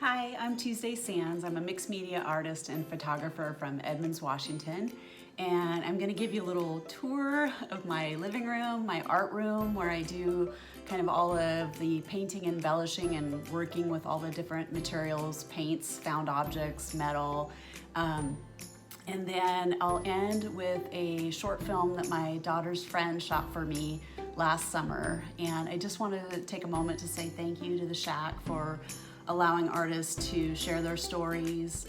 Hi, I'm Tuesday Sands. I'm a mixed media artist and photographer from Edmonds, Washington. And I'm gonna give you a little tour of my living room, my art room, where I do kind of all of the painting, embellishing, and working with all the different materials, paints, found objects, metal. And then I'll end with a short film that my daughter's friend shot for me last summer. And I just wanted to take a moment to say thank you to the Shack for allowing artists to share their stories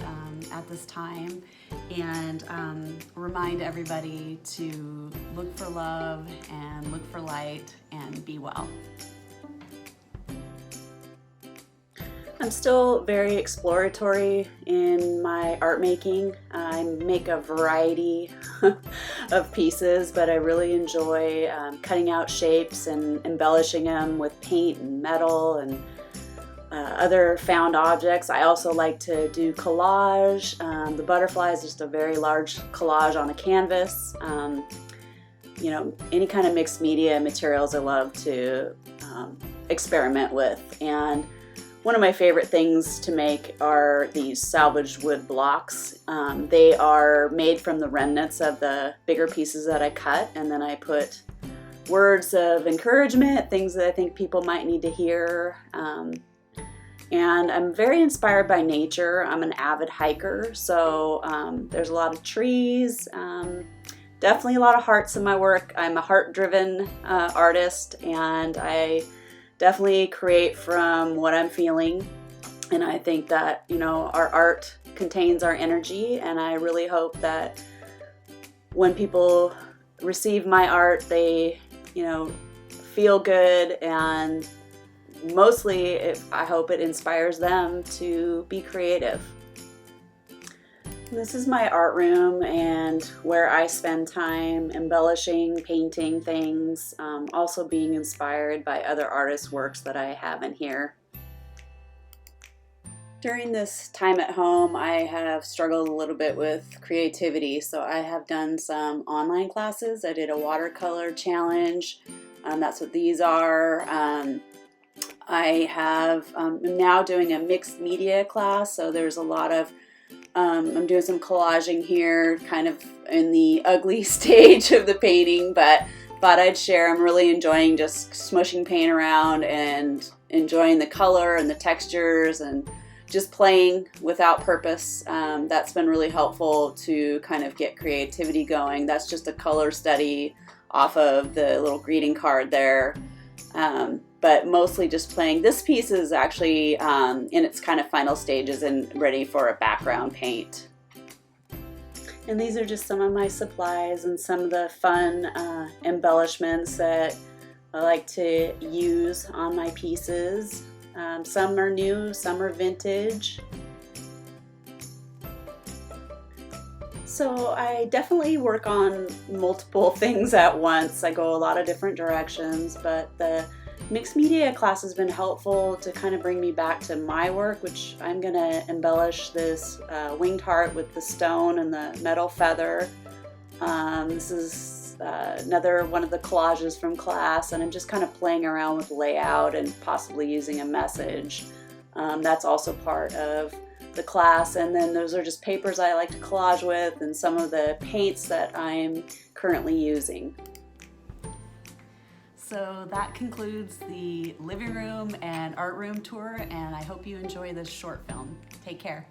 at this time, and remind everybody to look for love and look for light and be well. I'm still very exploratory in my art making. I make a variety of pieces, but I really enjoy cutting out shapes and embellishing them with paint and metal and other found objects. I also like to do collage. The butterfly is just a very large collage on a canvas. You know, any kind of mixed media materials I love to experiment with. And one of my favorite things to make are these salvaged wood blocks. They are made from the remnants of the bigger pieces that I cut, and then I put words of encouragement, things that I think people might need to hear. And I'm very inspired by nature. I'm an avid hiker, so there's a lot of trees, definitely a lot of hearts in my work. I'm a heart-driven artist, and I definitely create from what I'm feeling. And I think that, you know, our art contains our energy, and I really hope that when people receive my art, they, you know, feel good, and mostly I hope it inspires them to be creative. This is my art room and where I spend time embellishing, painting things, also being inspired by other artists' works that I have in here. During this time at home, I have struggled a little bit with creativity, so I have done some online classes. I did a watercolor challenge. That's what these are. I have am now doing a mixed media class, so there's a lot of I'm doing some collaging here, kind of in the ugly stage of the painting, but thought I'd share. I'm really enjoying just smushing paint around and enjoying the color and the textures and just playing without purpose. That's been really helpful to kind of get creativity going. That's just a color study off of the little greeting card there. But mostly just playing. This piece is actually in its kind of final stages and ready for a background paint. And these are just some of my supplies and some of the fun embellishments that I like to use on my pieces. Some are new, some are vintage. So I definitely work on multiple things at once. I go a lot of different directions, but the mixed media class has been helpful to kind of bring me back to my work, which I'm going to embellish this winged heart with the stone and the metal feather. This is another one of the collages from class, and I'm just kind of playing around with layout and possibly using a message. That's also part of the class. And then those are just papers I like to collage with and some of the paints that I'm currently using. So that concludes the living room and art room tour, and I hope you enjoy this short film. Take care.